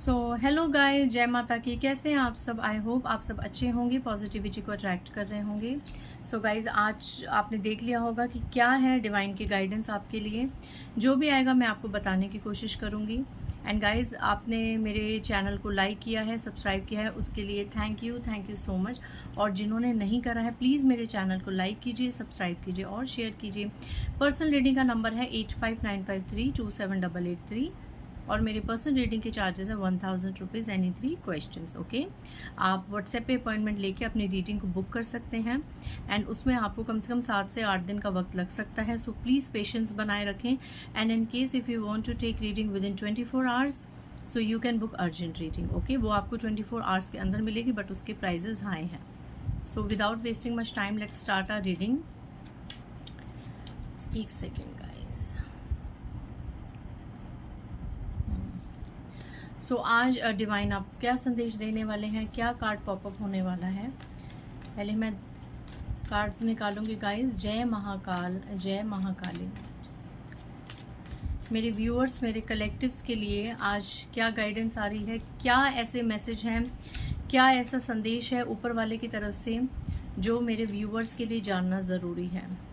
Hello guys, जय माता की। कैसे हैं आप सब? आई होप आप सब अच्छे होंगे, पॉजिटिविटी को अट्रैक्ट कर रहे होंगे। गाइस, आज आपने देख लिया होगा कि क्या है डिवाइन की गाइडेंस आपके लिए। जो भी आएगा मैं आपको बताने की कोशिश करूंगी। एंड गाइस, आपने मेरे चैनल को लाइक किया है, सब्सक्राइब किया है, उसके लिए थैंक यू सो मच। और जिन्होंने नहीं करा है, प्लीज़ मेरे चैनल को लाइक कीजिए, सब्सक्राइब कीजिए और शेयर कीजिए। पर्सनल रीडिंग का नंबर है 8595327883 और मेरे पर्सनल रीडिंग के चार्जेस है 1000 रुपीज़ एनी 3 क्वेश्चंस। ओके, आप व्हाट्सएप पे अपॉइंटमेंट लेके अपनी रीडिंग को बुक कर सकते हैं। एंड उसमें आपको कम से कम 7 से 8 दिन का वक्त लग सकता है। सो प्लीज़ पेशेंस बनाए रखें। And in case if you want to take reading with in 24 hours, so you can book urgent reading. Okay, वो आपको 24 आवर्स के अंदर मिलेगी, बट उसके प्राइजेस हाई हैं। So without wasting much time, let's start our reading. एक second guys. आज divine आप क्या संदेश देने वाले हैं, क्या कार्ड पॉपअप होने वाला है। पहले मैं कार्ड्स निकालूंगी गाइस। जय महाकाल, जय महाकाली। मेरे व्यूअर्स, मेरे कलेक्टिव्स के लिए आज क्या गाइडेंस आ रही है, क्या ऐसे मैसेज हैं, क्या ऐसा संदेश है ऊपर वाले की तरफ से जो मेरे व्यूअर्स के लिए जानना ज़रूरी है।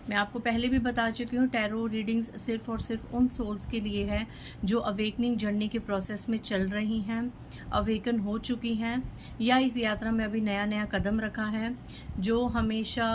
मैं आपको पहले भी बता चुकी हूँ, टैरो रीडिंग्स सिर्फ और सिर्फ उन सोल्स के लिए है जो अवेकनिंग जर्नी के प्रोसेस में चल रही हैं, अवेकन हो चुकी हैं, या इस यात्रा में अभी नया नया कदम रखा है, जो हमेशा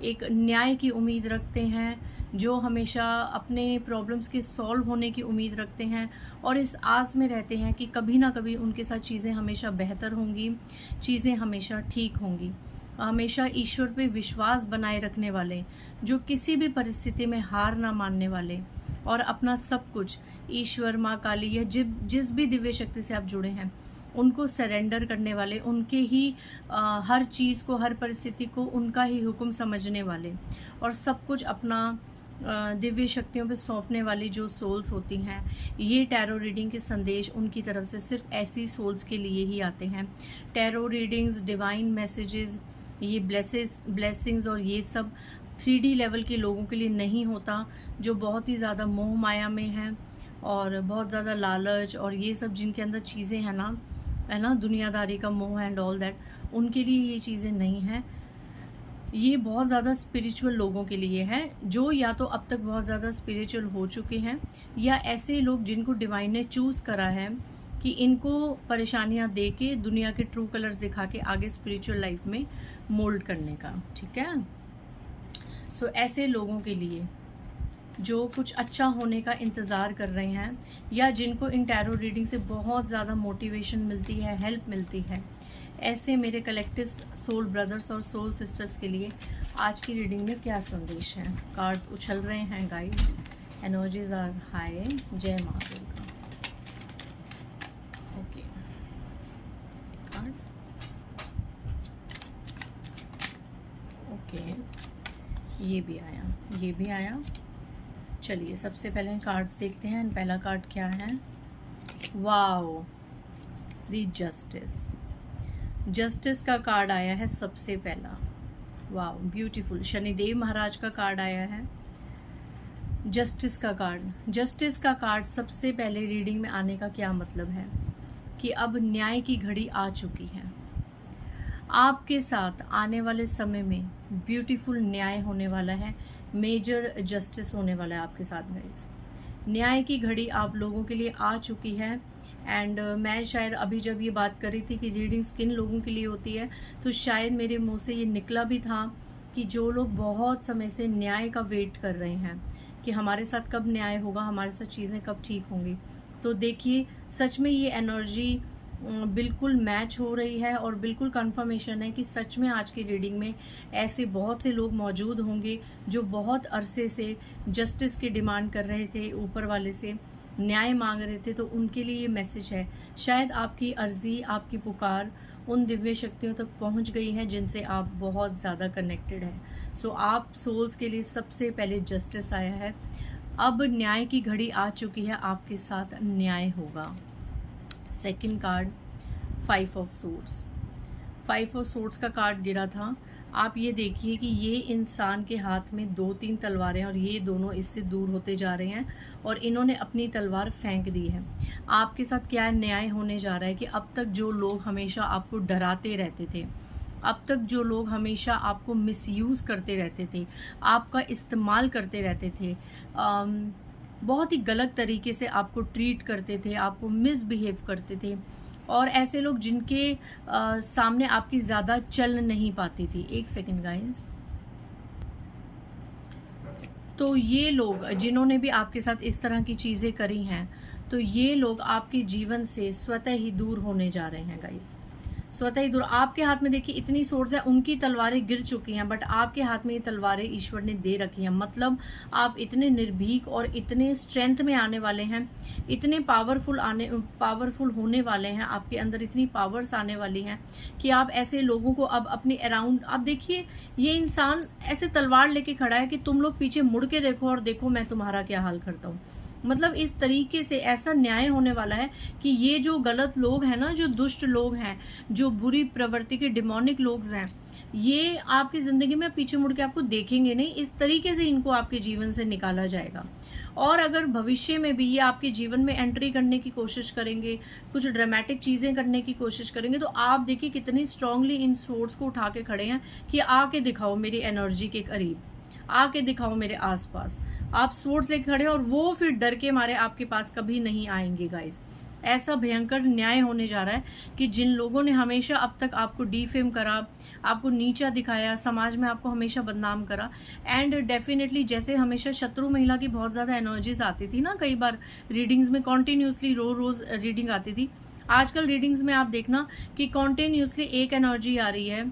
एक न्याय की उम्मीद रखते हैं, जो हमेशा अपने प्रॉब्लम्स के सॉल्व होने की उम्मीद रखते हैं और इस आस में रहते हैं कि कभी ना कभी उनके साथ चीज़ें हमेशा बेहतर होंगी, चीज़ें हमेशा ठीक होंगी। हमेशा ईश्वर पे विश्वास बनाए रखने वाले, जो किसी भी परिस्थिति में हार ना मानने वाले और अपना सब कुछ ईश्वर, माँ काली या जिस भी दिव्य शक्ति से आप जुड़े हैं उनको सरेंडर करने वाले, उनके ही हर चीज़ को, हर परिस्थिति को उनका ही हुक्म समझने वाले और सब कुछ अपना दिव्य शक्तियों पे सौंपने वाली जो सोल्स होती हैं। ये टैरो रीडिंग के संदेश उनकी तरफ से सिर्फ ऐसी सोल्स के लिए ही आते हैं। टैरो रीडिंग्स, डिवाइन मैसेजेस, ये ब्लेसिंग्स और ये सब 3D लेवल के लोगों के लिए नहीं होता, जो बहुत ही ज़्यादा मोह माया में हैं और बहुत ज़्यादा लालच और ये सब जिनके अंदर चीज़ें हैं ना, है ना, दुनियादारी का मोह एंड ऑल दैट, उनके लिए ये चीज़ें नहीं हैं। ये बहुत ज़्यादा स्पिरिचुअल लोगों के लिए है, जो या तो अब तक बहुत ज़्यादा स्पिरिचुअल हो चुके हैं, या ऐसे लोग जिनको डिवाइन ने चूज़ करा है कि इनको परेशानियां दे के दुनिया के ट्रू कलर्स दिखा के आगे स्पिरिचुअल लाइफ में मोल्ड करने का। ठीक है, ऐसे लोगों के लिए जो कुछ अच्छा होने का इंतज़ार कर रहे हैं, या जिनको इन टैरो रीडिंग से बहुत ज़्यादा मोटिवेशन मिलती है, हेल्प मिलती है, ऐसे मेरे कलेक्टिव सोल ब्रदर्स और सोल सिस्टर्स के लिए आज की रीडिंग में क्या संदेश है। कार्ड्स उछल रहे हैं गाइस, एनर्जीज आर हाई। जय माँ दुर्गा। Okay, card. ओके, ये भी आया, ये भी आया। चलिए सबसे पहले कार्ड्स देखते हैं। पहला कार्ड क्या है? Wow, the justice. जस्टिस का कार्ड आया है सबसे पहला। Wow, beautiful. शनिदेव महाराज का कार्ड आया है। जस्टिस का कार्ड। जस्टिस का कार्ड सबसे पहले रीडिंग में आने का क्या मतलब है कि अब न्याय की घड़ी आ चुकी है। आपके साथ आने वाले समय में ब्यूटीफुल न्याय होने वाला है, मेजर जस्टिस होने वाला है आपके साथ गाइस। न्याय की घड़ी आप लोगों के लिए आ चुकी है। एंड मैं शायद अभी जब ये बात कर रही थी कि रीडिंग्स किन लोगों के लिए होती है, तो शायद मेरे मुंह से ये निकला भी था कि जो लोग बहुत समय से न्याय का वेट कर रहे हैं कि हमारे साथ कब न्याय होगा, हमारे साथ चीज़ें कब ठीक होंगी। तो देखिए, सच में ये एनर्जी बिल्कुल मैच हो रही है और बिल्कुल कंफर्मेशन है कि सच में आज की रीडिंग में ऐसे बहुत से लोग मौजूद होंगे जो बहुत अरसे से जस्टिस की डिमांड कर रहे थे, ऊपर वाले से न्याय मांग रहे थे। तो उनके लिए ये मैसेज है। शायद आपकी अर्जी, आपकी पुकार उन दिव्य शक्तियों तक पहुंच गई है जिनसे आप बहुत ज़्यादा कनेक्टेड है। आप सोल्स के लिए सबसे पहले जस्टिस आया है। अब न्याय की घड़ी आ चुकी है, आपके साथ न्याय होगा। Second card, 5 of swords. 5 of swords का कार्ड गिरा था। आप ये देखिए कि ये इंसान के हाथ में 2-3 तलवारें हैं और ये दोनों इससे दूर होते जा रहे हैं और इन्होंने अपनी तलवार फेंक दी है। आपके साथ क्या न्याय होने जा रहा है कि अब तक जो लोग हमेशा आपको डराते रहते थे, अब तक जो लोग हमेशा आपको मिसयूज़ करते रहते थे, आपका इस्तेमाल करते रहते थे, बहुत ही गलत तरीके से आपको ट्रीट करते थे, आपको मिसबिहेव करते थे, और ऐसे लोग जिनके सामने आपकी ज़्यादा चल नहीं पाती थी। एक सेकंड गाइस। तो ये लोग जिन्होंने भी आपके साथ इस तरह की चीज़ें करी हैं, तो ये लोग आपके जीवन से स्वतः ही दूर होने जा रहे हैं गाइस, स्वतः ही दूर। आपके हाथ में देखिए इतनी सोर्स है, उनकी तलवारें गिर चुकी हैं, बट आपके हाथ में ये तलवारें ईश्वर ने दे रखी हैं। मतलब आप इतने निर्भीक और इतने स्ट्रेंथ में आने वाले हैं, इतने पावरफुल होने वाले हैं, आपके अंदर इतनी पावर्स आने वाली हैं कि आप ऐसे लोगों को अब अपने अराउंड, आप देखिए ये इंसान ऐसे तलवार लेके खड़ा है कि तुम लोग पीछे मुड़ के देखो और देखो मैं तुम्हारा क्या हाल करता हूँ। मतलब इस तरीके से ऐसा न्याय होने वाला है कि ये जो गलत लोग हैं ना, जो दुष्ट लोग हैं, जो बुरी प्रवृत्ति के डिमोनिक लोग हैं, ये आपकी जिंदगी में पीछे मुड़ के आपको देखेंगे नहीं। इस तरीके से इनको आपके जीवन से निकाला जाएगा। और अगर भविष्य में भी ये आपके जीवन में एंट्री करने की कोशिश करेंगे, कुछ ड्रामेटिक चीजें करने की कोशिश करेंगे, तो आप देखिए कितनी स्ट्रांगली इन सोर्स को उठा के खड़े हैं कि आके दिखाओ मेरी एनर्जी के करीब, आके दिखाओ मेरे आसपास। आप सोर्स लेके खड़े और वो फिर डर के मारे आपके पास कभी नहीं आएंगे गाइस। ऐसा भयंकर न्याय होने जा रहा है कि जिन लोगों ने हमेशा अब तक आपको डिफेम करा, आपको नीचा दिखाया, समाज में आपको हमेशा बदनाम करा, एंड डेफिनेटली जैसे हमेशा शत्रु महिला की बहुत ज्यादा एनर्जीज आती थी ना, कई बार रीडिंग्स में कॉन्टिन्यूसली रोज रीडिंग आती थी। आजकल रीडिंग्स में आप देखना कि कॉन्टिन्यूसली एक एनर्जी आ रही है,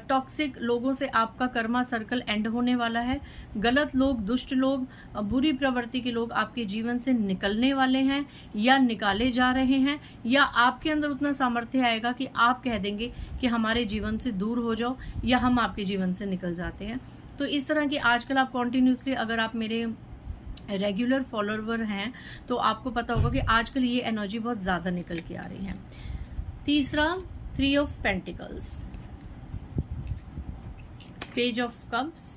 टॉक्सिक लोगों से आपका कर्मा सर्कल एंड होने वाला है। गलत लोग, दुष्ट लोग, बुरी प्रवृत्ति के लोग आपके जीवन से निकलने वाले हैं या निकाले जा रहे हैं, या आपके अंदर उतना सामर्थ्य आएगा कि आप कह देंगे कि हमारे जीवन से दूर हो जाओ, या हम आपके जीवन से निकल जाते हैं। तो इस तरह की आजकल आप कॉन्टिन्यूसली, अगर आप मेरे रेगुलर फॉलोअर हैं तो आपको पता होगा कि आजकल ये एनर्जी बहुत ज्यादा निकल के आ रही है। तीसरा, 3 of pentacles, page of cups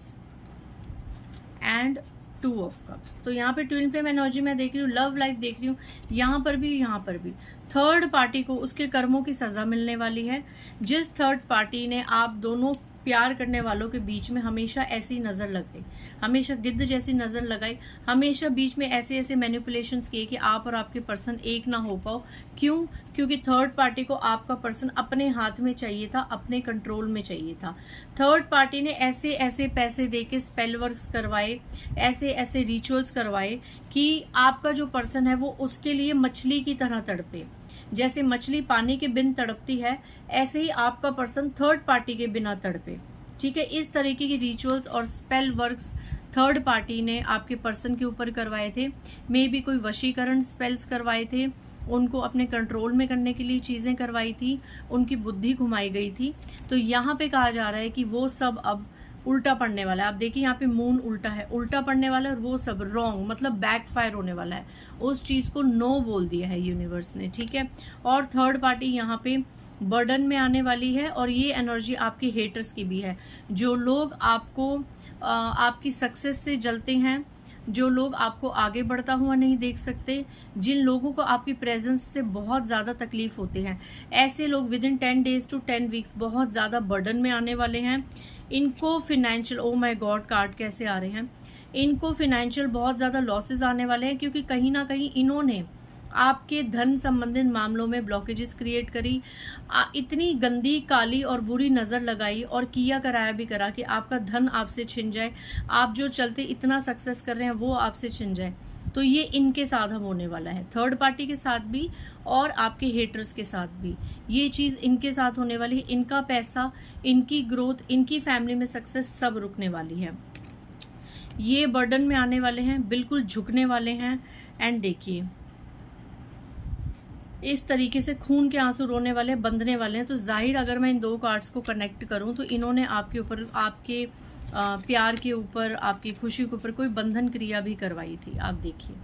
and 2 of cups. तो यहाँ पे ट्विन फ्लेम एनर्जी मैं देख रही हूँ, लव लाइफ देख रही हूँ, यहाँ पर भी। थर्ड पार्टी को उसके कर्मों की सजा मिलने वाली है। जिस थर्ड पार्टी ने आप दोनों प्यार करने वालों के बीच में हमेशा ऐसी नजर लगाई, हमेशा गिद्ध जैसी नजर लगाई, हमेशा बीच में ऐसे ऐसे मैनिपुलेशंस किए कि आप और आपके पर्सन एक ना हो पाओ। क्यों? क्योंकि थर्ड पार्टी को आपका पर्सन अपने हाथ में चाहिए था, अपने कंट्रोल में चाहिए था। थर्ड पार्टी ने ऐसे ऐसे पैसे देके स्पेल वर्क्स करवाए, ऐसे ऐसे रिचुअल्स करवाए कि आपका जो पर्सन है वो उसके लिए मछली की तरह तड़पे। जैसे मछली पानी के बिन तड़पती है, ऐसे ही आपका पर्सन थर्ड पार्टी के बिना तड़पे। ठीक है, इस तरीके की रिचुअल्स और स्पेल वर्क्स थर्ड पार्टी ने आपके पर्सन के ऊपर करवाए थे। मे बी कोई वशीकरण स्पेल्स करवाए थे, उनको अपने कंट्रोल में करने के लिए चीजें करवाई थी, उनकी बुद्धि घुमाई गई थी। तो यहाँ पे कहा जा रहा है कि वो सब अब उल्टा पड़ने वाला है। आप देखिए यहाँ पे मून उल्टा है, उल्टा पड़ने वाला है, और वो सब रॉन्ग, मतलब बैकफायर होने वाला है। उस चीज को नो बोल दिया है यूनिवर्स ने। ठीक है, और थर्ड पार्टी यहाँ पे बर्डन में आने वाली है, और ये एनर्जी आपके हेटर्स की भी है। जो लोग आपको आपकी सक्सेस से जलते हैं, जो लोग आपको आगे बढ़ता हुआ नहीं देख सकते, जिन लोगों को आपकी प्रेजेंस से बहुत ज़्यादा तकलीफ होती है, ऐसे लोग with in 10 days to 10 weeks बहुत ज़्यादा बर्डन में आने वाले हैं। इनको financial, oh my God card कैसे आ रहे हैं, इनको फिनेंशियल बहुत ज़्यादा लॉसेस आने वाले हैं, क्योंकि कहीं ना कहीं इन्होंने आपके धन संबंधित मामलों में ब्लॉकेजेस क्रिएट करी, इतनी गंदी, काली और बुरी नज़र लगाई, और किया कराया भी करा कि आपका धन आपसे छिन जाए, आप जो चलते इतना सक्सेस कर रहे हैं वो आपसे छिन जाए। तो ये इनके साथ हम होने वाला है, थर्ड पार्टी के साथ भी और आपके हेटर्स के साथ भी ये चीज़ इनके साथ होने वाली है। इनका पैसा, इनकी ग्रोथ, इनकी फैमिली में सक्सेस सब रुकने वाली है। ये बर्डन में आने वाले हैं, बिल्कुल झुकने वाले हैं। एंड देखिए इस तरीके से खून के आंसू रोने वाले, बंधने वाले हैं। तो जाहिर अगर मैं इन 2 कार्ड्स को कनेक्ट करूं तो इन्होंने आपके ऊपर, आपके प्यार के ऊपर, आपकी खुशी के ऊपर कोई बंधन क्रिया भी करवाई थी। आप देखिए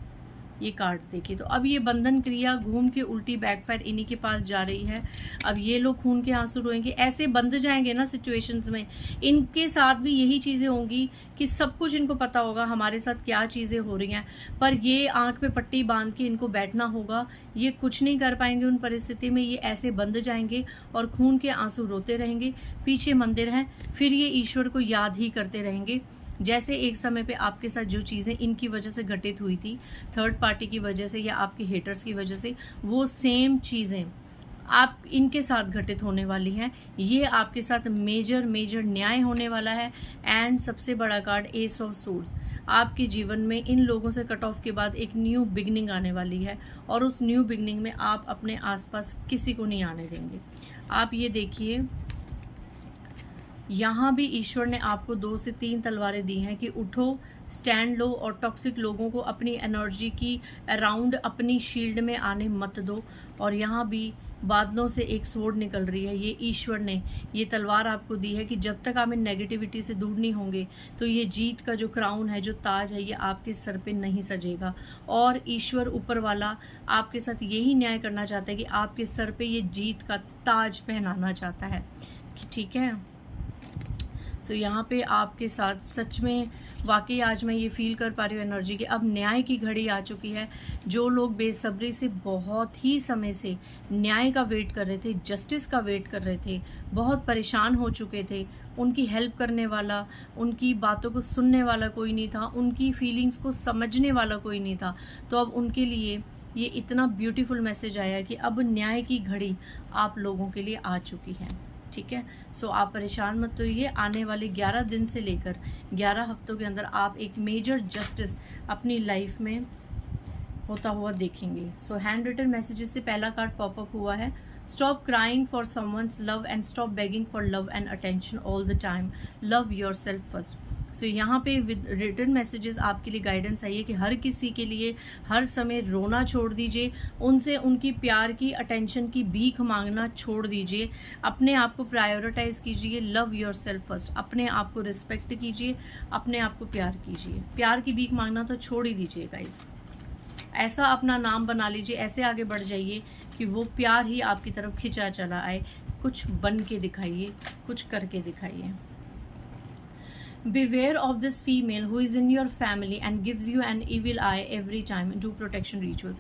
ये कार्ड्स देखिए। तो अब ये बंधन क्रिया घूम के उल्टी बैकफायर इन्हीं के पास जा रही है। अब ये लोग खून के आंसू रोएंगे, ऐसे बंध जाएंगे ना सिचुएशंस में, इनके साथ भी यही चीज़ें होंगी कि सब कुछ इनको पता होगा हमारे साथ क्या चीज़ें हो रही हैं, पर ये आंख पे पट्टी बांध के इनको बैठना होगा। ये कुछ नहीं कर पाएंगे उन परिस्थिति में, ये ऐसे बंध जाएंगे और खून के आंसू रोते रहेंगे। पीछे मंदिर है, फिर ये ईश्वर को याद ही करते रहेंगे। जैसे एक समय पे आपके साथ जो चीज़ें इनकी वजह से घटित हुई थी, थर्ड पार्टी की वजह से या आपके हेटर्स की वजह से, वो सेम चीज़ें आप इनके साथ घटित होने वाली हैं। ये आपके साथ मेजर न्याय होने वाला है। एंड सबसे बड़ा कार्ड एस ऑफ सोर्ड्स, आपके जीवन में इन लोगों से कट ऑफ के बाद एक न्यू बिगनिंग आने वाली है, और उस न्यू बिगनिंग में आप अपने आसपास किसी को नहीं आने देंगे। आप ये देखिए, यहाँ भी ईश्वर ने आपको 2 से 3 तलवारें दी हैं कि उठो, स्टैंड लो और टॉक्सिक लोगों को अपनी एनर्जी की अराउंड अपनी शील्ड में आने मत दो। और यहाँ भी बादलों से एक स्वॉर्ड निकल रही है। ये ईश्वर ने ये तलवार आपको दी है कि जब तक आप इन नेगेटिविटी से दूर नहीं होंगे तो ये जीत का जो क्राउन है, जो ताज है, ये आपके सर पे नहीं सजेगा। और ईश्वर ऊपर वाला आपके साथ यही न्याय करना चाहता है कि आपके सर पे ये जीत का ताज पहनाना चाहता है। ठीक है, सो यहाँ पे आपके साथ सच में वाकई आज मैं ये फील कर पा रही हूँ एनर्जी की अब न्याय की घड़ी आ चुकी है। जो लोग बेसब्री से बहुत ही समय से न्याय का वेट कर रहे थे, जस्टिस का वेट कर रहे थे, बहुत परेशान हो चुके थे, उनकी हेल्प करने वाला, उनकी बातों को सुनने वाला कोई नहीं था, उनकी फीलिंग्स को समझने वाला कोई नहीं था, तो अब उनके लिए ये इतना ब्यूटीफुल मैसेज आया कि अब न्याय की घड़ी आप लोगों के लिए आ चुकी है। ठीक है, सो आप परेशान मत होइए। आने वाले 11 दिन से लेकर 11 हफ्तों के अंदर आप एक मेजर जस्टिस अपनी लाइफ में होता हुआ देखेंगे। सो हैंड रिटन मैसेजेस से पहला कार्ड पॉपअप हुआ है, stop crying for someone's love and stop begging for love and attention all the time, love yourself first. So यहाँ पे विद रिटन मैसेजेस आपके लिए गाइडेंस आई है कि हर किसी के लिए हर समय रोना छोड़ दीजिए, उनसे उनकी प्यार की, अटेंशन की भीख मांगना छोड़ दीजिए, अपने आप को प्रायोरिटाइज कीजिए, लव योरसेल्फ फर्स्ट, अपने आप को रिस्पेक्ट कीजिए, अपने आप को प्यार कीजिए। प्यार की भीख मांगना तो छोड़ ही दीजिए गाइस, ऐसा अपना नाम बना लीजिए, ऐसे आगे बढ़ जाइए कि वो प्यार ही आपकी तरफ खिंचा चला आए। कुछ बन के दिखाइए, कुछ करके दिखाइए। Beware of this female who is in your family and gives you an evil eye every time. Do protection rituals.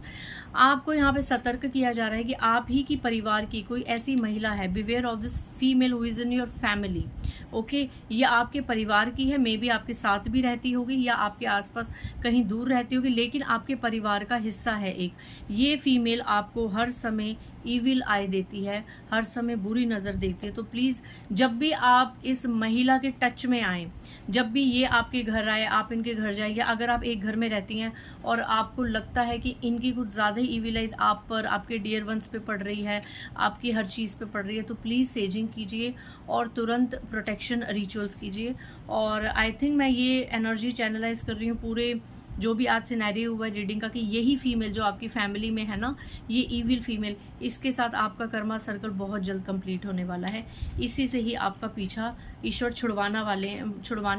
आपको यहाँ पे सतर्क किया जा रहा है कि आप ही की परिवार की कोई ऐसी महिला है। Beware of this female who is in your family. Okay, ये आपके परिवार की है, मे बी आपके साथ भी रहती होगी या आपके आसपास कहीं दूर रहती होगी, लेकिन आपके परिवार का हिस्सा है एक। ये फीमेल आपको हर समय ईविल आई देती है, हर समय बुरी नज़र देखती है। तो प्लीज़ जब भी आप इस महिला के टच में आएँ, जब भी ये आपके घर आए, आप इनके घर जाएं, या अगर आप एक घर में रहती हैं और आपको लगता है कि इनकी कुछ ज़्यादा ही ईविलाइज आप पर, आपके डियर वंस पे पड़ रही है, आपकी हर चीज़ पे पड़ रही है, तो प्लीज़ सेजिंग कीजिए और तुरंत प्रोटेक्शन रिचुअल्स कीजिए। और आई थिंक मैं ये एनर्जी चैनलाइज कर रही हूँ पूरे जो भी आज सिनेरियो हुआ है रीडिंग का, कि यही फीमेल जो आपकी फैमिली में है ना, ये ईविल फीमेल, इसके साथ आपका कर्मा सर्कल बहुत जल्द कंप्लीट होने वाला है। इसी से ही आपका पीछा ईश्वर छुड़वाने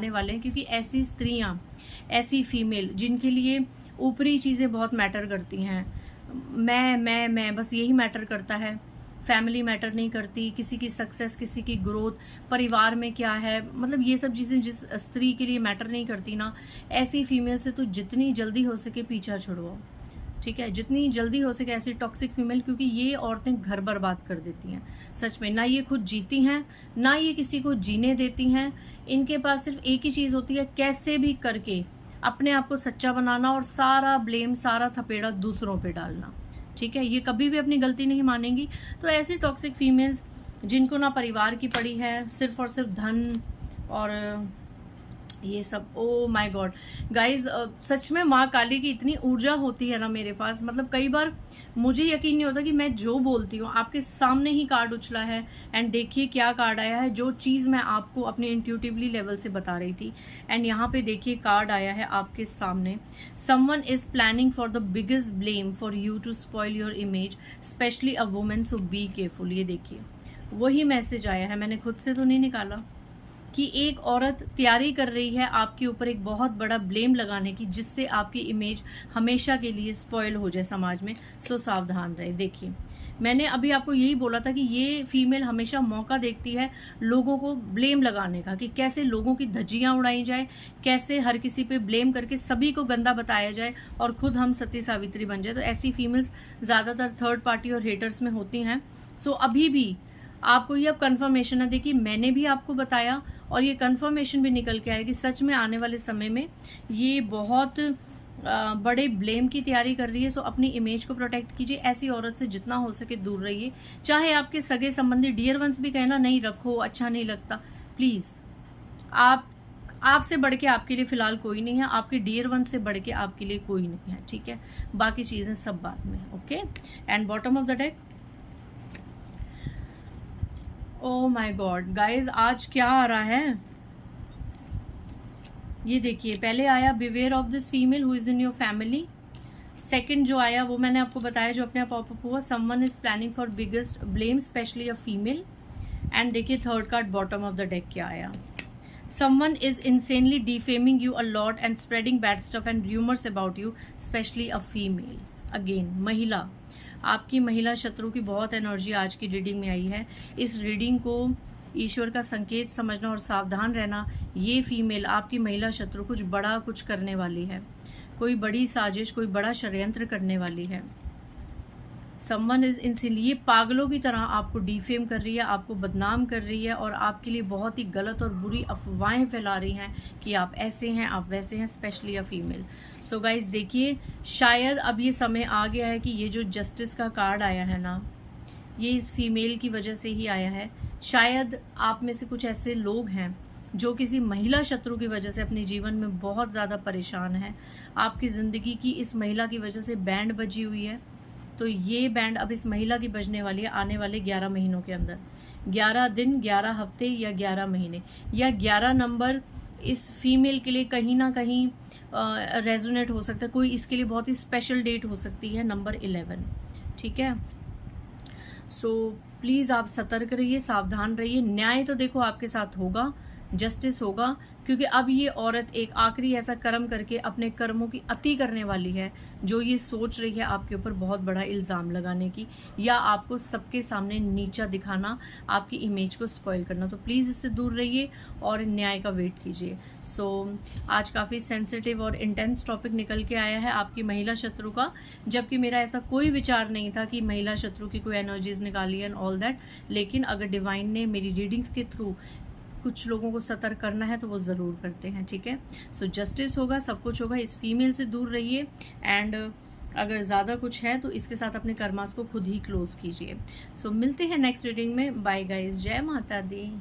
वाले हैं, क्योंकि ऐसी स्त्रियां, ऐसी फीमेल जिनके लिए ऊपरी चीज़ें बहुत मैटर करती हैं, मैं बस यही मैटर करता है, फैमिली मैटर नहीं करती, किसी की सक्सेस, किसी की ग्रोथ, परिवार में क्या है, मतलब ये सब चीज़ें जिस स्त्री के लिए मैटर नहीं करती ना, ऐसी फीमेल से तो जितनी जल्दी हो सके पीछा छुड़वाओ। ठीक है, जितनी जल्दी हो सके ऐसी टॉक्सिक फीमेल, क्योंकि ये औरतें घर बर्बाद कर देती हैं सच में। ना ये खुद जीती हैं, ना ये किसी को जीने देती हैं। इनके पास सिर्फ एक ही चीज़ होती है, कैसे भी करके अपने आप को सच्चा बनाना और सारा ब्लेम, सारा थपेड़ा दूसरों पे डालना। ठीक है, ये कभी भी अपनी गलती नहीं मानेंगी। तो ऐसी टॉक्सिक फीमेल्स जिनको ना परिवार की पड़ी है, सिर्फ और सिर्फ धन और ये सब, ओ माय गॉड गाइज, सच में माँ काली की इतनी ऊर्जा होती है ना मेरे पास, मतलब कई बार मुझे यकीन नहीं होता कि मैं जो बोलती हूँ, आपके सामने ही कार्ड उछला है एंड देखिए क्या कार्ड आया है, जो चीज़ मैं आपको अपने इंट्यूटिवली लेवल से बता रही थी, एंड यहाँ पे देखिए कार्ड आया है आपके सामने, someone is planning for the biggest blame for you to spoil your image, especially a women, so be careful. ये देखिए वही मैसेज आया है, मैंने खुद से तो नहीं निकाला, कि एक औरत तैयारी कर रही है आपके ऊपर एक बहुत बड़ा ब्लेम लगाने की, जिससे आपकी इमेज हमेशा के लिए स्पॉइल हो जाए समाज में। सो सावधान रहे। देखिए, मैंने अभी आपको यही बोला था कि ये फीमेल हमेशा मौका देखती है लोगों को ब्लेम लगाने का, कि कैसे लोगों की धज्जियां उड़ाई जाए, कैसे हर किसी पे ब्लेम करके सभी को गंदा बताया जाए और खुद हम सती सावित्री बन जाए। तो ऐसी फीमेल्स ज़्यादातर थर्ड पार्टी और हेटर्स में होती हैं। सो अभी भी आपको ये अब कंफर्मेशन है। देखिए, मैंने भी आपको बताया और ये कंफर्मेशन भी निकल के आया कि सच में आने वाले समय में ये बहुत बड़े ब्लेम की तैयारी कर रही है। सो अपनी इमेज को प्रोटेक्ट कीजिए, ऐसी औरत से जितना हो सके दूर रहिए। चाहे आपके सगे संबंधी डियर वंस भी कहना नहीं रखो, अच्छा नहीं लगता, प्लीज आपसे बढ़ के आपके लिए फिलहाल कोई नहीं है, आपके डियर वन से बढ़ के आपके लिए कोई नहीं है, ठीक है। बाकी चीजें सब बाद में, okay. And bottom of the deck, oh my God guys, आज क्या आ रहा है ये देखिए। पहले आया beware of this female who is in your family. Second जो आया वो मैंने आपको बताया, जो अपने आप पॉपअप हुआ, someone is planning for biggest blame specially a female. And देखिए third card bottom of the deck क्या आया, someone is insanely defaming you a lot and spreading bad stuff and rumours about you specially a female. Again महिला, आपकी महिला शत्रु की बहुत energy आज की रीडिंग में आई है। इस रीडिंग को ईश्वर का संकेत समझना और सावधान रहना। ये फीमेल, आपकी महिला शत्रु कुछ बड़ा कुछ करने वाली है, कोई बड़ी साजिश, कोई बड़ा षड्यंत्र करने वाली है। समवन इज इसीलिए पागलों की तरह आपको डिफेम कर रही है, आपको बदनाम कर रही है और आपके लिए बहुत ही गलत और बुरी अफवाहें फैला रही हैं कि आप ऐसे हैं, आप वैसे हैं, specially a female. So guys देखिए, शायद अब ये समय आ गया है कि ये जो जस्टिस का कार्ड आया है ना, ये इस फीमेल की वजह से ही आया है। शायद आप में से कुछ ऐसे लोग हैं जो किसी महिला शत्रु की वजह से अपने जीवन में बहुत ज़्यादा परेशान है। आपकी ज़िंदगी की इस महिला की वजह से बैंड बजी हुई है, तो ये बैंड अब इस महिला की बजने वाली है आने वाले 11 महीनों के अंदर। 11 दिन, 11 हफ्ते या 11 महीने या 11 नंबर इस फीमेल के लिए कहीं ना कहीं रेजोनेट हो सकता है। कोई इसके लिए बहुत ही स्पेशल डेट हो सकती है, नंबर 11, ठीक है। सो प्लीज़ आप सतर्क रहिए, सावधान रहिए। न्याय तो देखो आपके साथ होगा, जस्टिस होगा, क्योंकि अब ये औरत एक आखिरी ऐसा कर्म करके अपने कर्मों की अति करने वाली है, जो ये सोच रही है आपके ऊपर बहुत बड़ा इल्ज़ाम लगाने की या आपको सबके सामने नीचा दिखाना, आपकी इमेज को स्पॉइल करना। तो प्लीज़ इससे दूर रहिए और न्याय का वेट कीजिए। सो आज काफ़ी सेंसिटिव और इंटेंस टॉपिक निकल के आया है आपकी महिला शत्रु का, जबकि मेरा ऐसा कोई विचार नहीं था कि महिला शत्रु की कोई एनर्जीज निकाली एंड ऑल दैट। लेकिन अगर डिवाइन ने मेरी रीडिंग्स के थ्रू कुछ लोगों को सतर्क करना है तो वो ज़रूर करते हैं, ठीक है। सो जस्टिस होगा, सब कुछ होगा। इस फीमेल से दूर रहिए एंड अगर ज़्यादा कुछ है तो इसके साथ अपने कर्मास को खुद ही क्लोज कीजिए। सो मिलते हैं नेक्स्ट रीडिंग में। बाय गाइज, जय माता दी।